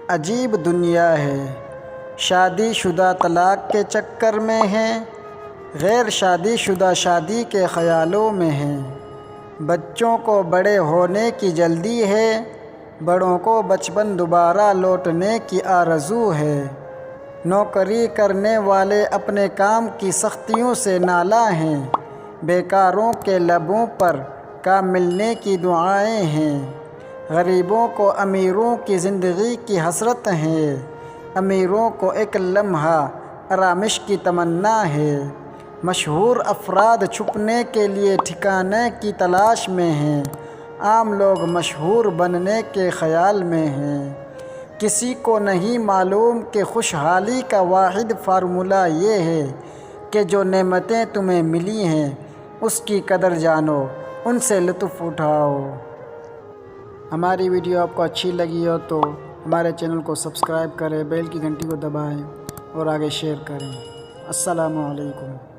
عجیب دنیا ہے، شادی شدہ طلاق کے چکر میں ہیں، غیر شادی شدہ شادی کے خیالوں میں ہیں۔ بچوں کو بڑے ہونے کی جلدی ہے، بڑوں کو بچپن دوبارہ لوٹنے کی آرزو ہے۔ نوکری کرنے والے اپنے کام کی سختیوں سے نالاں ہیں، بیکاروں کے لبوں پر کام ملنے کی دعائیں ہیں۔ غریبوں کو امیروں کی زندگی کی حسرت ہے، امیروں کو ایک لمحہ آرامش کی تمنا ہے۔ مشہور افراد چھپنے کے لیے ٹھکانے کی تلاش میں ہیں، عام لوگ مشہور بننے کے خیال میں ہیں۔ کسی کو نہیں معلوم کہ خوشحالی کا واحد فارمولہ یہ ہے کہ جو نعمتیں تمہیں ملی ہیں اس کی قدر جانو، ان سے لطف اٹھاؤ۔ ہماری ویڈیو آپ کو اچھی لگی ہو تو ہمارے چینل کو سبسکرائب کریں، بیل کی گھنٹی کو دبائیں اور آگے شیئر کریں۔ السلام علیکم۔